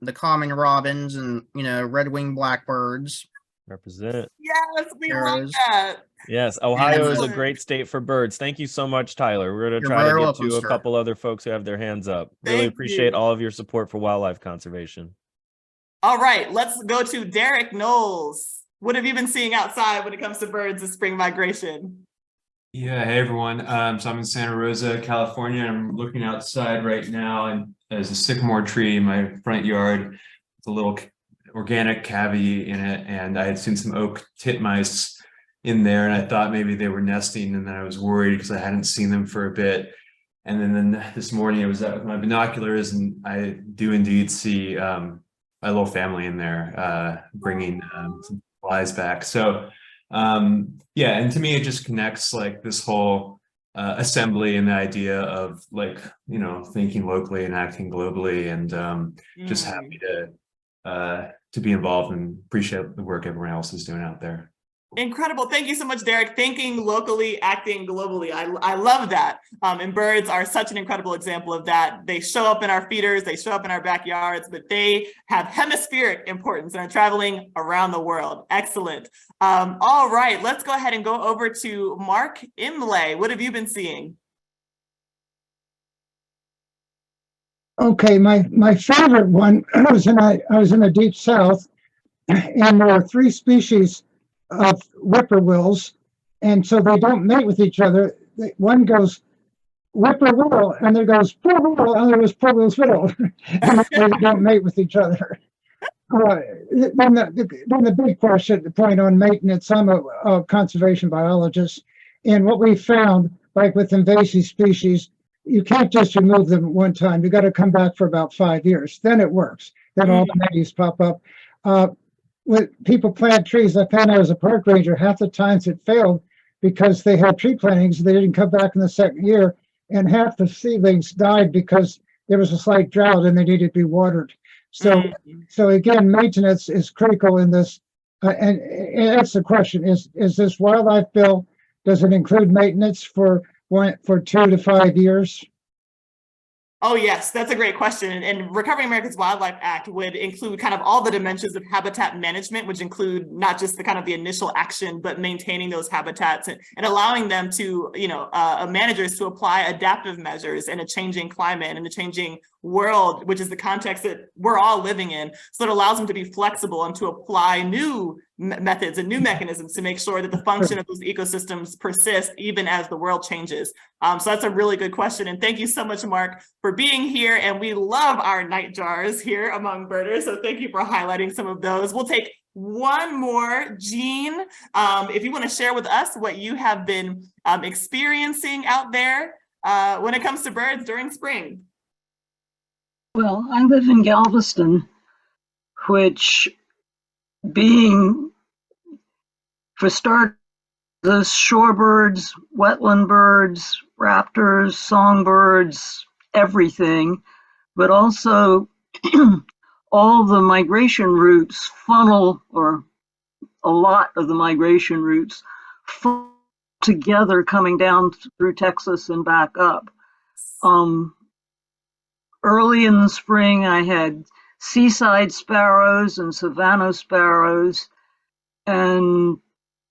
S8: the common robins and, you know, red-winged blackbirds.
S2: Represent.
S1: Yes, we love
S8: Sparrows.
S1: that.
S2: Yes, Ohio is a
S1: Excellent.
S2: great state for birds. Thank you so much, Tyler. We're going to
S8: You're
S2: try to
S8: very
S2: get
S8: welcome,
S2: to a
S8: sir.
S2: couple other folks who have their hands up. Really
S1: Thank
S2: appreciate
S1: you.
S2: all of your support for wildlife conservation.
S1: All right, let's go to Derek Knowles. What have you been seeing outside when it comes to birds of spring migration?
S9: Yeah, hey everyone. So I'm in Santa Rosa, California. I'm looking outside right now, and there's a sycamore tree in my front yard. It's a little organic cavity in it, and I had seen some oak titmice in there, and I thought maybe they were nesting, and then I was worried because I hadn't seen them for a bit. And then this morning I was out with my binoculars, and I do indeed see a little family in there bringing some flies back. So yeah, and to me it just connects like this whole assembly and the idea of like, you know, thinking locally and acting globally, and just happy to be involved and appreciate the work everyone else is doing out there.
S1: Incredible. Thank you so much, Derek. Thinking locally, acting globally. I love that. And birds are such an incredible example of that. They show up in our feeders, they show up in our backyards, but they have hemispheric importance and are traveling around the world. Excellent. All right, let's go ahead and go over to Mark Imlay. What have you been seeing?
S10: Okay, my favorite one, I was in the deep south, and there are 3 species of whippoorwills, and so they don't mate with each other. One goes whippoorwill, and there goes whippoorwill, and there goes whippoorwill, and they don't mate with each other. Then the big point on maintenance, I'm a conservation biologist, and what we found, like with invasive species, you can't just remove them at one time. You got to come back for about 5 years. Then it works. Then all the natives pop up. When people plant trees, I found out as a park ranger, half the times it failed because they had tree plantings, they didn't come back in the second year, and half the seedlings died because there was a slight drought and they needed to be watered. So again, maintenance is critical in this. And that's the question: is this wildlife bill? Does it include maintenance for 2 to 5 years?
S1: Oh, yes, that's a great question. And Recovering America's Wildlife Act would include kind of all the dimensions of habitat management, which include not just the kind of the initial action, but maintaining those habitats and allowing them to, you know, managers to apply adaptive measures in a changing climate and a changing world, which is the context that we're all living in. So it allows them to be flexible and to apply new methods and new mechanisms to make sure that the function of those ecosystems persist even as the world changes. So that's a really good question. And thank you so much, Mark, for being here. And we love our night jars here among birders. So thank you for highlighting some of those. We'll take one more. Jean, if you want to share with us what you have been experiencing out there when it comes to birds during spring.
S11: Well, I live in Galveston, which being, for start, the shorebirds, wetland birds, raptors, songbirds, everything, but also all the migration routes funnel, or a lot of the migration routes funnel together coming down through Texas and back up. Early in the spring, I had seaside sparrows and savanna sparrows, and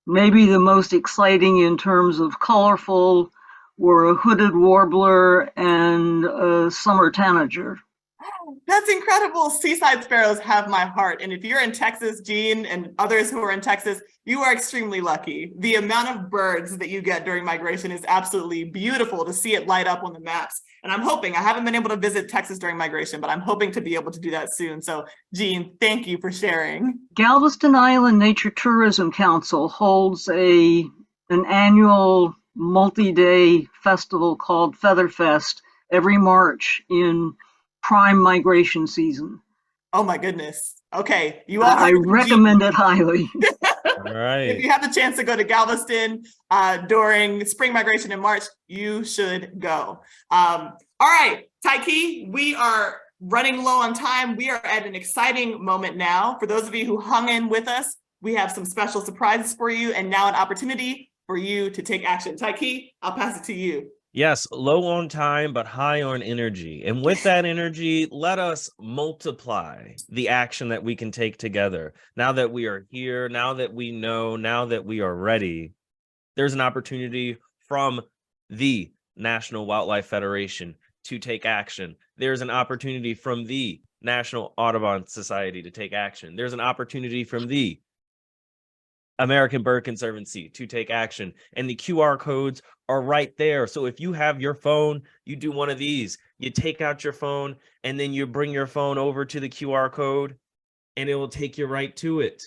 S11: maybe the most exciting in terms of colorful were a hooded warbler and a summer tanager.
S1: That's incredible. Seaside sparrows have my heart. And if you're in Texas, Jean, and others who are in Texas, you are extremely lucky. The amount of birds that you get during migration is absolutely beautiful to see it light up on the maps. And I'm hoping, I haven't been able to visit Texas during migration, but I'm hoping to be able to do that soon. So Jean, thank you for sharing.
S11: Galveston Island Nature Tourism Council holds an annual multi-day festival called Featherfest every March in prime migration season.
S1: Oh my goodness. Okay. You all
S11: I recommend it highly.
S2: All right.
S1: If you have the chance to go to Galveston during spring migration in March, you should go. All right, Taiki, we are running low on time. We are at an exciting moment now. For those of you who hung in with us, we have some special surprises for you, and now an opportunity for you to take action. Taiki, I'll pass it to you.
S2: Yes, low on time, but high on energy. And with that energy, let us multiply the action that we can take together. Now that we are here, now that we know, now that we are ready, there's an opportunity from the National Wildlife Federation to take action. There's an opportunity from the National Audubon Society to take action. There's an opportunity from the American Bird Conservancy to take action. And the QR codes are right there. So if you have your phone, you do one of these. You take out your phone and then you bring your phone over to the QR code and it will take you right to it.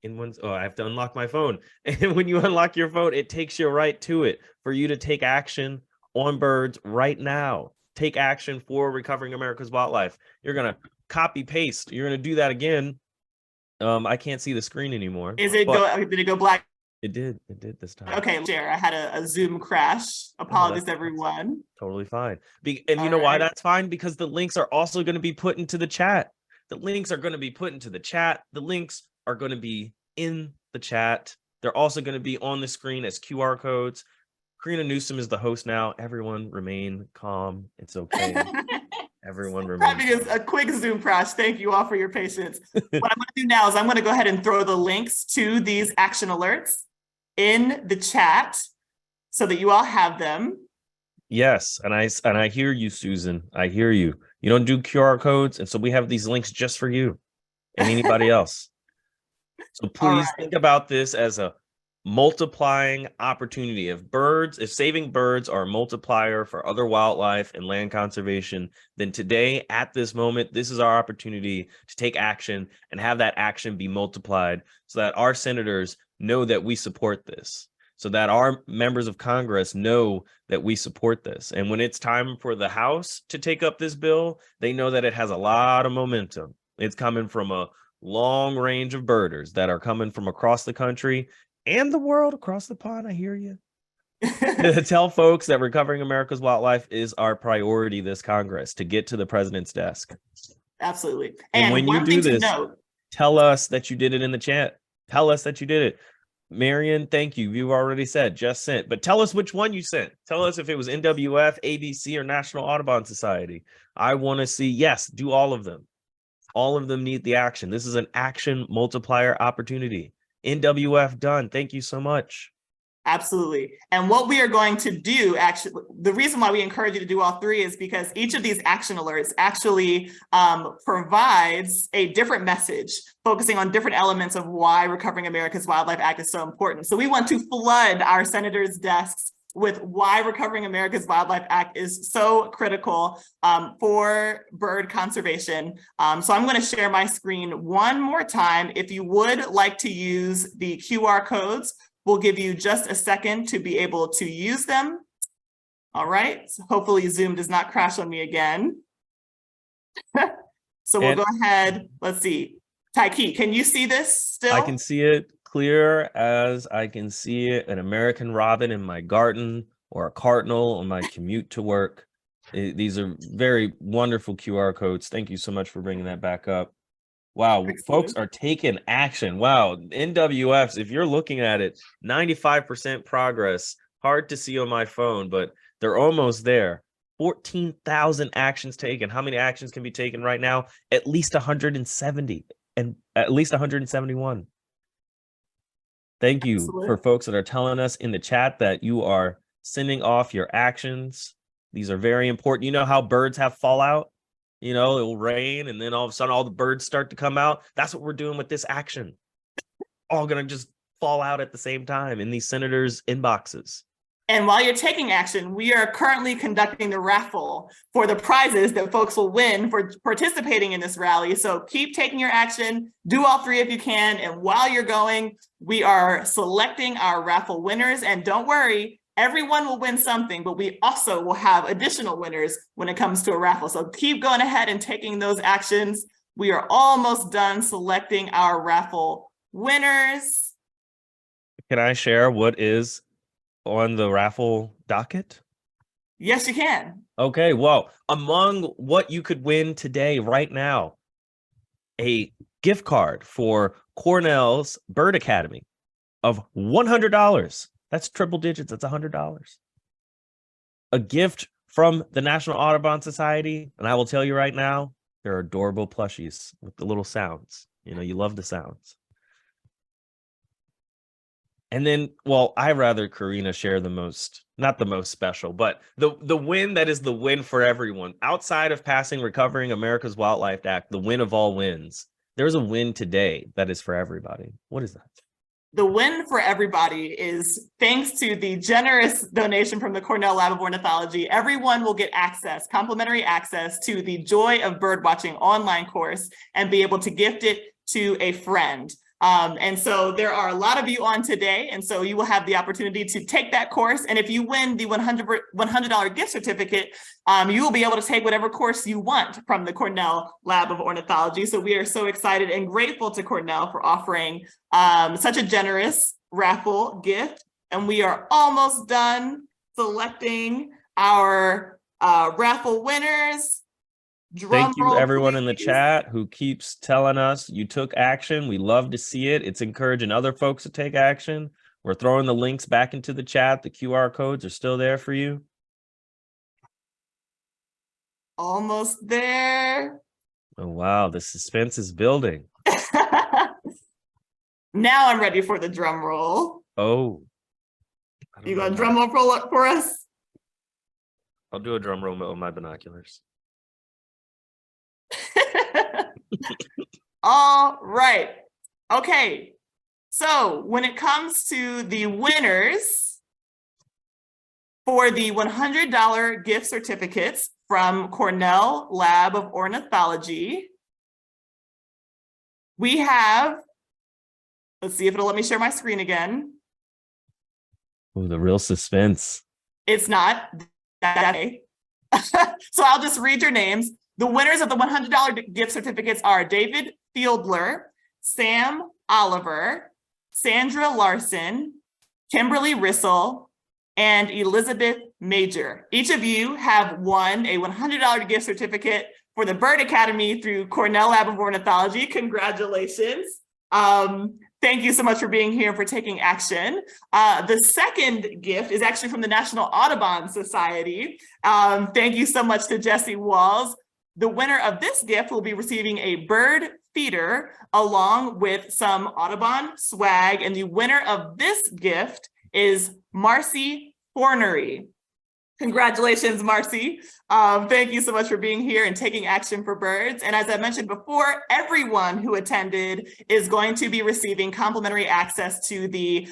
S2: I have to unlock my phone. And when you unlock your phone, it takes you right to it for you to take action on birds right now. Take action for recovering America's wildlife. You're going to copy paste. You're going to do that again. I can't see the screen anymore.
S1: Did it go black?
S2: It did this time.
S1: Okay, share. I had a Zoom crash. Apologies, everyone.
S2: Totally fine. And you know why that's fine? Because the links are also going to be put into the chat. The links are going to be put into the chat. The links are going to be in the chat. They're also going to be on the screen as QR codes. Karina Newsom is the host now. Everyone remain calm. It's okay. Everyone remain
S1: calm. A quick Zoom crash. Thank you all for your patience. What I'm going to do now is I'm going to go ahead and throw the links to these action alerts in the chat so that you all have them.
S2: Yes, and I hear you, Susan. I hear you. You don't do QR codes, and so we have these links just for you and anybody else. So please think about this as a multiplying opportunity. If saving birds are a multiplier for other wildlife and land conservation, then today, at this moment, this is our opportunity to take action and have that action be multiplied so that our senators know that we support this, so that our members of Congress know that we support this. And when it's time for the House to take up this bill, they know that it has a lot of momentum. It's coming from a long range of birders that are coming from across the country and the world, across the pond. I hear you. To tell folks that recovering America's wildlife is our priority this Congress, to get to the president's desk.
S1: Absolutely.
S2: And when you do this, tell us that you did it in the chat. Tell us that you did it. Marion, thank you. You've already said just sent, but tell us which one you sent. Tell us if it was NWF, ABC, or National Audubon Society. I want to see, yes, do all of them. All of them need the action. This is an action multiplier opportunity. NWF done. Thank you so much.
S1: Absolutely. And what we are going to do, actually, the reason why we encourage you to do all three is because each of these action alerts actually provides a different message, focusing on different elements of why Recovering America's Wildlife Act is so important. So we want to flood our senators' desks with why Recovering America's Wildlife Act is so critical for bird conservation. So I'm going to share my screen one more time. If you would like to use the QR codes, we'll give you just a second to be able to use them. All right, so hopefully Zoom does not crash on me again. So we'll go ahead, let's see. Taiki, can you see this still?
S2: I can see it clear as I can see it, an American robin in my garden or a cardinal on my commute to work. These are very wonderful QR codes. Thank you so much for bringing that back up. Wow, folks are taking action. Wow, NWFs, if you're looking at it, 95% progress. Hard to see on my phone, but they're almost there. 14,000 actions taken. How many actions can be taken right now? At least 170 and at least 171. Thank you for folks that are telling us in the chat that you are sending off your actions. These are very important. You know how birds have fallout? You know, it will rain and then all of a sudden all the birds start to come out. That's what we're doing with this action. All going to just fall out at the same time in these senators' inboxes.
S1: And while you're taking action, we are currently conducting the raffle for the prizes that folks will win for participating in this rally. So keep taking your action, do all three if you can. And while you're going, we are selecting our raffle winners. And don't worry, everyone will win something, but we also will have additional winners when it comes to a raffle. So keep going ahead and taking those actions. We are almost done selecting our raffle winners.
S2: Can I share what is on the raffle docket?
S1: Yes, you can.
S2: Okay, well, among what you could win today, right now, a gift card for Cornell's Bird Academy of $100. That's triple digits. That's $100. A gift from the National Audubon Society, and I will tell you right now, there are adorable plushies with the little sounds. You know, you love the sounds. And then, well, I rather Karina share the most, not the most special, but the win that is the win for everyone. Outside of passing Recovering America's Wildlife Act, the win of all wins. There's a win today that is for everybody. What is that?
S1: The win for everybody is, thanks to the generous donation from the Cornell Lab of Ornithology, everyone will get access, complimentary access to the Joy of Birdwatching online course and be able to gift it to a friend. And so there are a lot of you on today, and so you will have the opportunity to take that course. And if you win the $100 gift certificate, you will be able to take whatever course you want from the Cornell Lab of Ornithology. So we are so excited and grateful to Cornell for offering such a generous raffle gift. And we are almost done selecting our raffle winners.
S2: Thank you,
S1: roll,
S2: everyone in the
S1: please.
S2: chat who keeps telling us you took action. We love to see it. It's encouraging other folks to take action. We're throwing the links back into the chat. The QR codes are still there for you.
S1: Almost there.
S2: Oh, wow. The suspense is building.
S1: Now I'm ready for the drum roll.
S2: Oh.
S1: You got a drum roll for us?
S2: I'll do a drum roll with my binoculars.
S1: All right. Okay. So when it comes to the winners for the $100 gift certificates from Cornell Lab of Ornithology, we have, let's see if it'll let me share my screen again.
S2: Oh, the real suspense.
S1: It's not that way. So I'll just read your names. The winners of the $100 gift certificates are David Fieldler, Sam Oliver, Sandra Larson, Kimberly Rissell, and Elizabeth Major. Each of you have won a $100 gift certificate for the Bird Academy through Cornell Lab of Ornithology. Congratulations. Thank you so much for being here and for taking action. The second gift is actually from the National Audubon Society. Thank you so much to Jesse Walls. The winner of this gift will be receiving a bird feeder along with some Audubon swag. And the winner of this gift is Marcy Fornery. Congratulations, Marcy. Thank you so much for being here and taking action for birds. And as I mentioned before, everyone who attended is going to be receiving complimentary access to the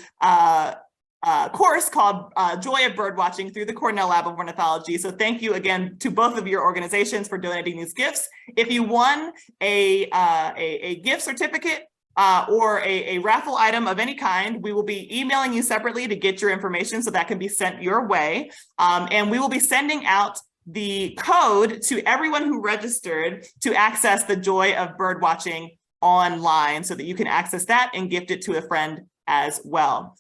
S1: course called Joy of Birdwatching through the Cornell Lab of Ornithology. So thank you again to both of your organizations for donating these gifts. If you won a gift certificate or a raffle item of any kind, we will be emailing you separately to get your information so that can be sent your way. And we will be sending out the code to everyone who registered to access the Joy of Birdwatching online so that you can access that and gift it to a friend as well.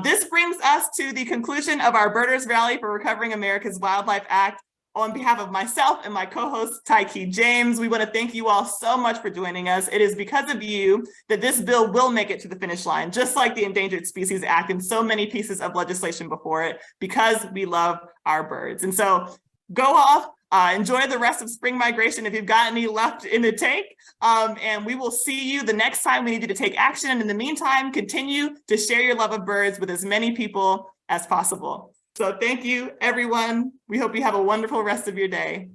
S1: This brings us to the conclusion of our Birders Rally for Recovering America's Wildlife Act. On behalf of myself and my co-host, Tyke James, we want to thank you all so much for joining us. It is because of you that this bill will make it to the finish line, just like the Endangered Species Act and so many pieces of legislation before it, because we love our birds. And so go off, enjoy the rest of spring migration if you've got any left in the tank. And we will see you the next time we need you to take action. And in the meantime, continue to share your love of birds with as many people as possible. So thank you, everyone. We hope you have a wonderful rest of your day.